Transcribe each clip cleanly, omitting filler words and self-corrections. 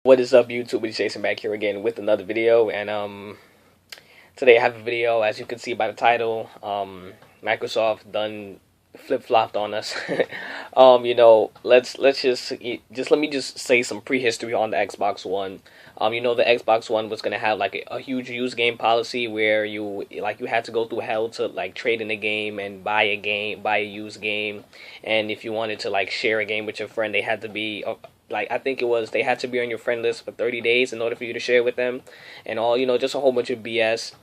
What is up, YouTube? It's Jason back here again with another video, and today I have a video. As you can see by the title, Microsoft done flip flopped on us. Let's just let me just say some prehistory on the Xbox One. The Xbox One was gonna have like a huge use game policy where you had to go through hell to like trade in a game and buy a used game, and if you wanted to like share a game with your friend, they had to be I think it was they had to be on your friend list for 30 days in order for you to share with them, and all just a whole bunch of BS.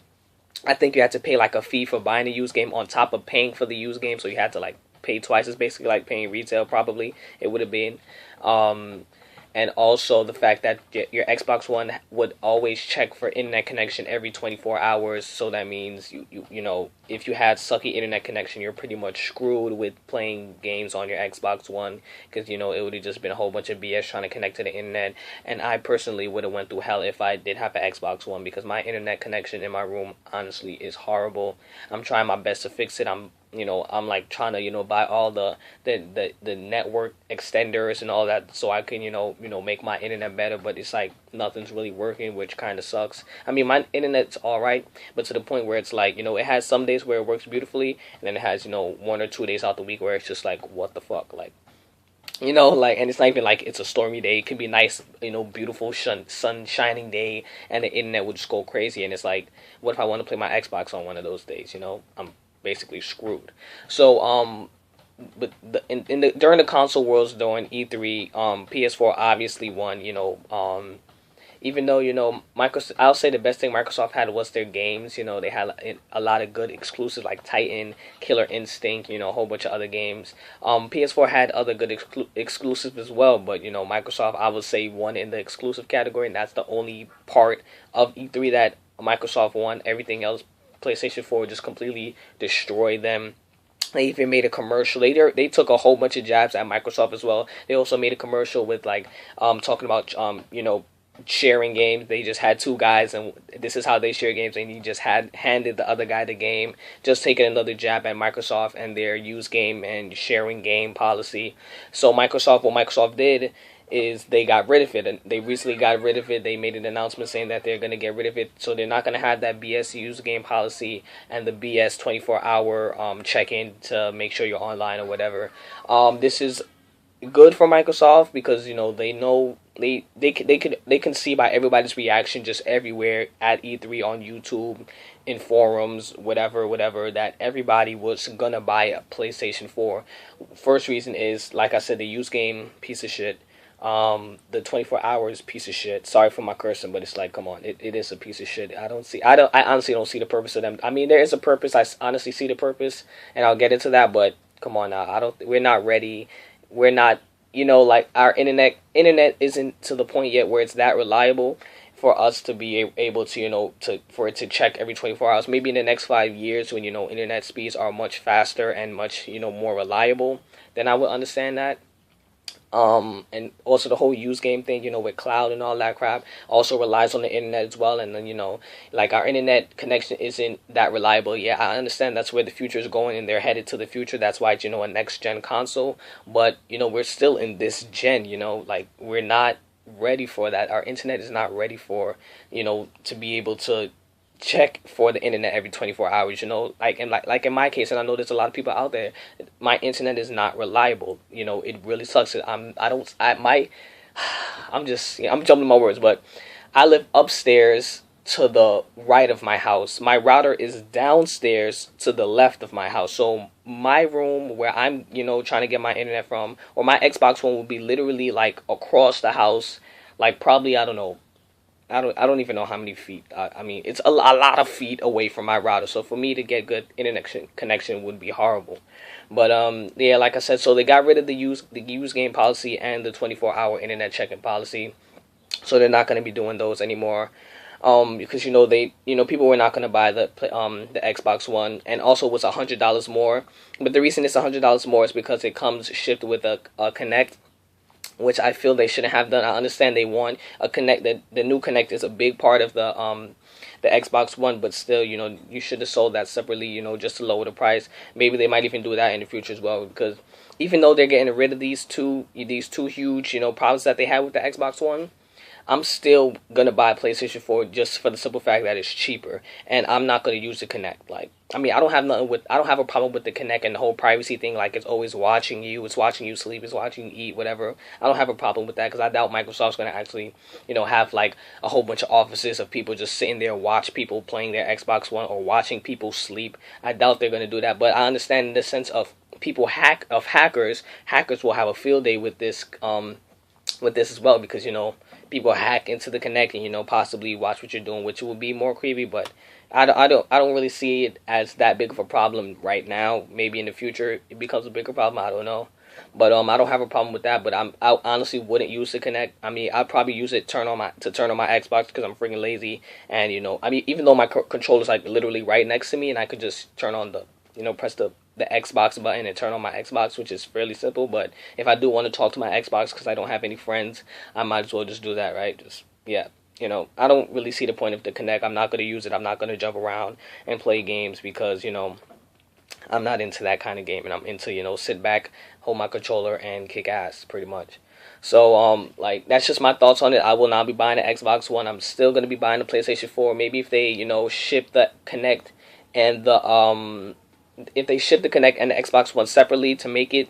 I think you had to pay like a fee for buying a used game on top of paying for the used game, so you had to like pay twice. It's basically like paying retail. Probably it would have been. And also the fact that your Xbox One would always check for internet connection every 24 hours. So that means if you had sucky internet connection, you're pretty much screwed with playing games on your Xbox One, because it would have just been a whole bunch of BS trying to connect to the internet. And I personally would have went through hell if I did have an Xbox One, because my internet connection in my room honestly is horrible. I'm trying my best to fix it. I'm like trying to buy all the network extenders and all that, so I can make my internet better, but it's like nothing's really working, which kind of sucks. I mean, my internet's all right, but to the point where it's like it has some days where it works beautifully, and then it has 1 or 2 days out the week where it's just like, what the fuck, like, and it's not even like it's a stormy day. It could be nice, beautiful sun shining day, and the internet would just go crazy. And it's like, what if I want to play my Xbox on one of those days? I'm basically screwed. So but during the console wars during E3, PS4 obviously won. Even though Microsoft, I'll say the best thing Microsoft had was their games. They had a lot of good exclusives like Titan, Killer Instinct, a whole bunch of other games. PS4 had other good exclusives as well, but Microsoft, I would say, won in the exclusive category, and that's the only part of E3 that Microsoft won. Everything else, PlayStation 4 just completely destroyed them. They even made a commercial. They took a whole bunch of jabs at Microsoft as well. They also made a commercial with talking about sharing games. They just had two guys, and this is how they share games, and he just handed the other guy the game, just taking another jab at Microsoft and their use game and sharing game policy. So what Microsoft did is they got rid of it, and they recently got rid of it. They made an announcement saying that they're going to get rid of it, so they're not going to have that BS use game policy and the BS 24-hour check-in to make sure you're online or whatever. This is good for Microsoft, because they know they can see by everybody's reaction just everywhere at E3, on YouTube, in forums, whatever, that everybody was gonna buy a PlayStation 4. First reason is, like I said, the use game piece of shit. The 24 hours piece of shit. Sorry for my cursing, but it's like, come on, it is a piece of shit. I honestly don't see the purpose of them. I mean, there is a purpose. I honestly see the purpose, and I'll get into that. But come on now, we're not ready. We're not, like, our internet isn't to the point yet where it's that reliable for us to be able to, for it to check every 24 hours. Maybe in the next 5 years, when internet speeds are much faster and much more reliable, then I would understand that. And also the whole use game thing, with cloud and all that crap, also relies on the internet as well. And then, like, our internet connection isn't that reliable. Yeah, I understand that's where the future is going, and they're headed to the future. That's why it's, a next gen console. But, we're still in this gen, like, we're not ready for that. Our internet is not ready for, to be able to check for the internet every 24 hours, like in my case, and I know there's a lot of people out there, my internet is not reliable. It really sucks. I'm jumbling my words, but I live upstairs to the right of my house. My router is downstairs to the left of my house. So my room where I'm, trying to get my internet from, or my Xbox One, will be literally like across the house, like probably, I don't know, I don't even know how many feet. I mean, it's a lot of feet away from my router. So for me to get good internet connection would be horrible. But yeah, like I said, so they got rid of the use game policy and the 24-hour internet checking policy. So they're not going to be doing those anymore. Because people were not going to buy the Xbox One, and also it was $100 more. But the reason it's $100 more is because it comes shipped with a Kinect, which I feel they shouldn't have done. I understand they want a Kinect. The new Kinect is a big part of the Xbox One, but still, you should have sold that separately, just to lower the price. Maybe they might even do that in the future as well, because even though they're getting rid of these two huge, problems that they had with the Xbox One, I'm still gonna buy a PlayStation 4 just for the simple fact that it's cheaper, and I'm not gonna use the Kinect. Like, I mean, I don't have a problem with the Kinect and the whole privacy thing. Like, it's always watching you, it's watching you sleep, it's watching you eat, whatever. I don't have a problem with that because I doubt Microsoft's gonna actually, have like a whole bunch of offices of people just sitting there watch people playing their Xbox One or watching people sleep. I doubt they're gonna do that, but I understand in the sense of hackers will have a field day with this as well, because people hack into the Kinect and possibly watch what you're doing, which will be more creepy. But I don't really see it as that big of a problem right now. Maybe in the future it becomes a bigger problem. I don't know. But I don't have a problem with that. But I honestly wouldn't use the Kinect. I mean, I'd probably use it turn on my Xbox because I'm freaking lazy. And I mean, even though my controller's like literally right next to me, and I could just turn on press the Xbox button and turn on my Xbox, which is fairly simple. But if I do want to talk to my Xbox because I don't have any friends, I might as well just do that, right? Just, yeah. I don't really see the point of the Kinect. I'm not going to use it. I'm not going to jump around and play games because, I'm not into that kind of game. And I'm into, sit back, hold my controller, and kick ass, pretty much. So, like, that's just my thoughts on it. I will not be buying the Xbox One. I'm still going to be buying the PlayStation 4. Maybe if they, ship the Kinect and if they ship the Kinect and the Xbox One separately to make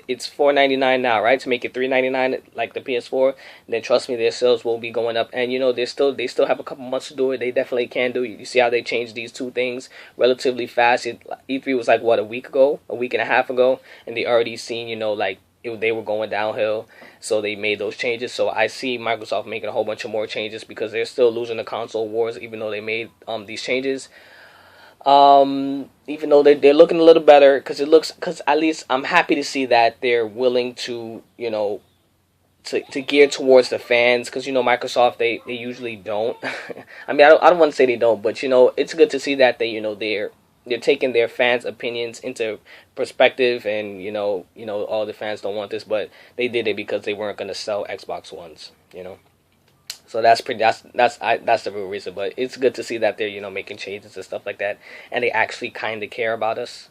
it's $4.99 now, right? To make it $3.99 like the PS4, then trust me, their sales will be going up. And they still have a couple months to do it. They definitely can do it. You see how they changed these two things relatively fast. E3 was like what, a week and a half ago, and they already seen they were going downhill, so they made those changes. So I see Microsoft making a whole bunch of more changes because they're still losing the console wars, even though they made these changes. Even though they're looking a little better, because at least I'm happy to see that they're willing to to gear towards the fans, because Microsoft, they usually don't. I mean, I don't want to say they don't, but it's good to see that they're taking their fans' opinions into perspective, and all the fans don't want this, but they did it because they weren't going to sell Xbox Ones. So that's the real reason. But it's good to see that they're making changes and stuff like that, and they actually kind of care about us,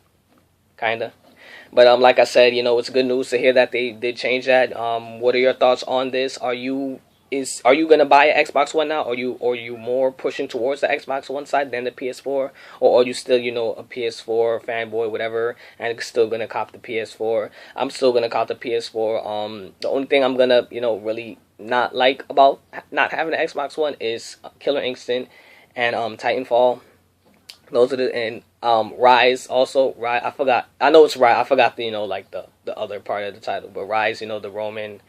kind of. But like I said, it's good news to hear that they did change that. What are your thoughts on this? Are you gonna buy an Xbox One now? Are you more pushing towards the Xbox One side than the PS4, or are you still a PS4 fanboy, whatever, and still gonna cop the PS4? I'm still gonna cop the PS4. The only thing I'm gonna really not like about not having an Xbox One is Killer Instinct and Titanfall. Those are and Rise also. Rise, I forgot. I know it's Rise. I forgot like the other part of the title, but Rise, the Roman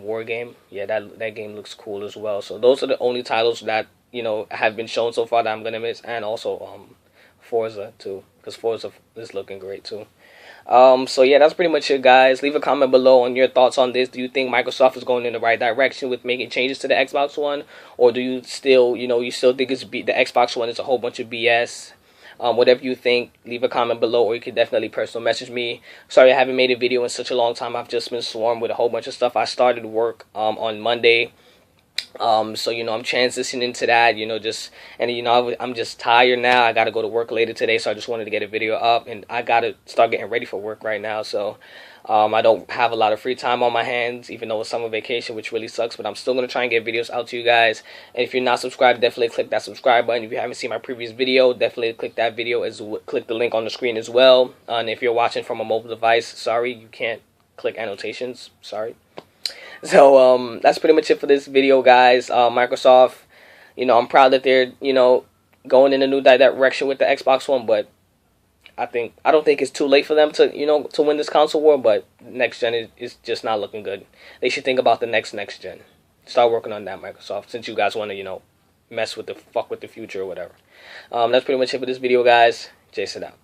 war game. Yeah, that game looks cool as well. So those are the only titles that have been shown so far that I'm gonna miss, and also Forza too, because Forza is looking great too. So yeah, that's pretty much it, guys. Leave a comment below on your thoughts on this. Do you think Microsoft is going in the right direction with making changes to the Xbox One, or do you still, you still think the Xbox One is a whole bunch of BS? Whatever you think, leave a comment below, or you can definitely personal message me. Sorry I haven't made a video in such a long time. I've just been swarmed with a whole bunch of stuff. I started work on Monday. So I'm transitioning to that, I'm just tired now. I got to go to work later today, so I just wanted to get a video up, and I got to start getting ready for work right now. So I don't have a lot of free time on my hands, even though it's summer vacation, which really sucks, but I'm still going to try and get videos out to you guys. And if you're not subscribed, definitely click that subscribe button. If you haven't seen my previous video, definitely click that video, click the link on the screen as well. And if you're watching from a mobile device, sorry, you can't click annotations, sorry. So that's pretty much it for this video, guys. Microsoft, I'm proud that they're going in a new direction with the Xbox One, but I don't think it's too late for them to to win this console war. But next gen is just not looking good. They should think about the next gen. Start working on that, Microsoft, since you guys want to fuck with the future or whatever. That's pretty much it for this video, guys. Jason out.